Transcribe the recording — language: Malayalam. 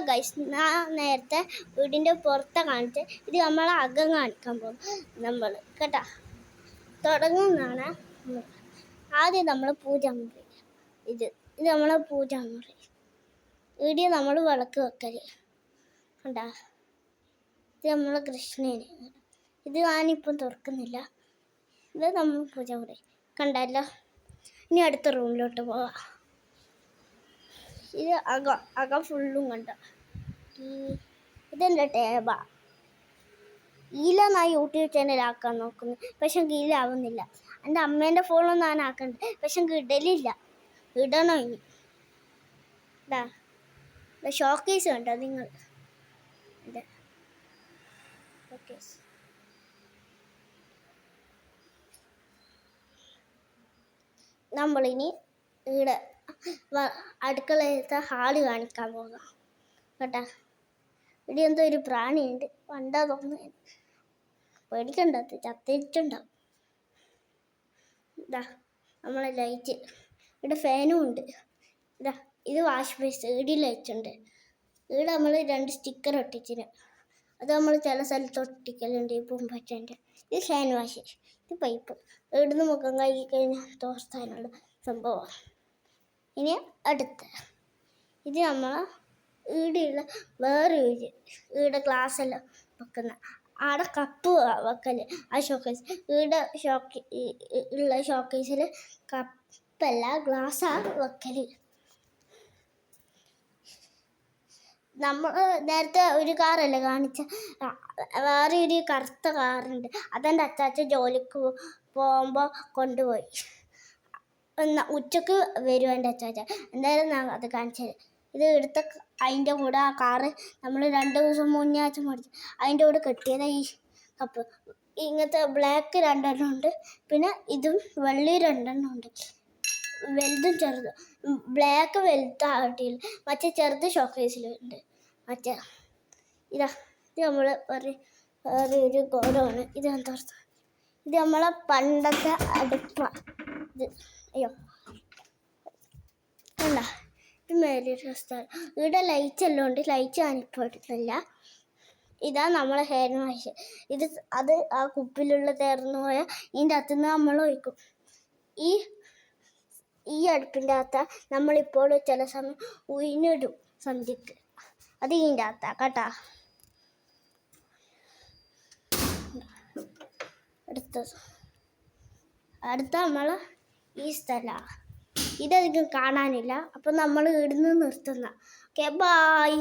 ഗൈസ് നേരത്തെ വീടിൻ്റെ പുറത്തെ കാണിച്ച് ഇത് നമ്മളെ അകം കാണിക്കാൻ പോകും നമ്മൾ കേട്ടോ. തുടങ്ങുന്നതാണ്. ആദ്യം നമ്മൾ പൂജാമുറി. ഇത് നമ്മളെ പൂജാമുറി. ഇവിടെ നമ്മൾ വിളക്ക് വെക്കൽ കണ്ടാ. ഇത് നമ്മളെ കൃഷ്ണന്. ഇത് ഞാനിപ്പം തുറക്കുന്നില്ല. ഇത് നമ്മൾ പൂജാമുറി കണ്ടല്ലോ. ഇനി അടുത്ത റൂമിലോട്ട് പോവാം. ഇത് അകം ഫുള്ളും കണ്ട. ഇതെൻ്റെ ടേബ. ഈല ഞാൻ യൂട്യൂബ് ചാനലാക്കാൻ നോക്കുന്നു, പക്ഷെ ഈലാവുന്നില്ല. എൻ്റെ അമ്മേൻ്റെ ഫോണൊന്നും ഞാൻ ആക്കണ്ട്, പക്ഷെ ഇടലില്ല. ഇടണോ ഇനി. ഇതാ ഷോക്കേസ് കണ്ടോ നിങ്ങൾ? ഇത് ഷോക്കേസ്. നമ്മളിനി ഇവിടെ അടുക്കളത്തെ ഹാള് കാണിക്കാൻ പോകാം കേട്ടാ. ഇവിടെ എന്തോ ഒരു പ്രാണിയുണ്ട്, പണ്ടാ തോന്നുന്നു. പേടിക്കണ്ടത്, ചത്തിട്ടുണ്ടാവും. ഇതാ നമ്മളെ ലൈറ്റ്. ഇവിടെ ഫാനും ഉണ്ട്. ഇതാ ഇത് വാഷ് ബേസ്. ഇവിടെ ലൈറ്റ് ഉണ്ട്. ഇവിടെ നമ്മൾ 2 സ്റ്റിക്കർ ഒട്ടിച്ചിന്. അത് നമ്മൾ ചില സ്ഥലത്ത് ഒട്ടിക്കലുണ്ട്. ഈ പൂമ്പറ്റൻ്റെ. ഇത് ഹാൻഡ് വാഷ്. ഇത് പൈപ്പ്. ഇവിടുന്ന് മുഖം കഴുകി കഴിഞ്ഞാൽ തോർത്താനുള്ള സംഭവം. ഇനി അടുത്ത ഇത് നമ്മൾ ഈടെയുള്ള വേറെ ഈടെ ഗ്ലാസ്സെല്ലാം വെക്കുന്ന ആടെ കപ്പ് വെക്കൽ. ആ ഷോക്കേസ് ഈടെ ഉള്ള ഷോക്കേസിൽ കപ്പല്ല ഗ്ലാസ്സാണ് വെക്കൽ. നമ്മൾ നേരത്തെ ഒരു കാറല്ലേ കാണിച്ച, വേറെ ഒരു കറുത്ത കാറുണ്ട്. അതെൻ്റെ അച്ചാച്ചൻ ജോലിക്ക് പോകുമ്പോൾ കൊണ്ടുപോയി. ഉച്ചക്ക് വരും എൻ്റെ അച്ചാച്ചൻ. എന്തായാലും ഞാൻ അത് കാണിച്ചത്. ഇത് എടുത്ത അതിൻ്റെ കൂടെ ആ കാറ് നമ്മൾ 2 ദിവസം മുന്നേ മേടിച്ചു. അതിൻ്റെ കൂടെ കെട്ടിയത് ഈ കപ്പ്. ഇങ്ങനത്തെ ബ്ലാക്ക് 2 ഉണ്ട്, പിന്നെ ഇതും വെള്ളി 2 ഉണ്ട്. വലുതും ചെറുതും. ബ്ലാക്ക് വലുതായിട്ടില്ല, മറ്റേ ചെറുത് ഷോക്കേസിലുണ്ട്. മറ്റേ ഇതാ ഇത് നമ്മൾ വേറെ ഒരു ഗോഡമാണ്. ഇത് എന്താ ഇത് നമ്മളെ പണ്ടത്തെ അടുപ്പ. ഇത് അയ്യോ അല്ല, ഇത് മേലൊരു സ്ഥലം. ഇവിടെ ലൈറ്റ് എല്ലാം ഉണ്ട്. ലൈറ്റ് ഞാനിപ്പോൾ എടുത്തില്ല. ഇതാ നമ്മളെ ഹാൻഡ് വാഷ്. അത് ആ കുപ്പിലുള്ള തേർന്നു പോയാൽ ഇതിൻ്റെ അകത്തുനിന്ന് നമ്മൾ ഒഴിക്കും. ഈ അടുപ്പിൻ്റെ അകത്ത നമ്മളിപ്പോൾ ചില സമയം ഉയിനിടും സന്ധ്യക്ക്. അത് ഇതിൻ്റെ അകത്താ കേട്ടാ. അടുത്ത നമ്മൾ ഈ സ്ഥലമാണ്. ഇതധികം കാണാനില്ല, അപ്പം നമ്മൾ ഇവിടുന്ന് നിർത്തുന്ന. Okay, bye.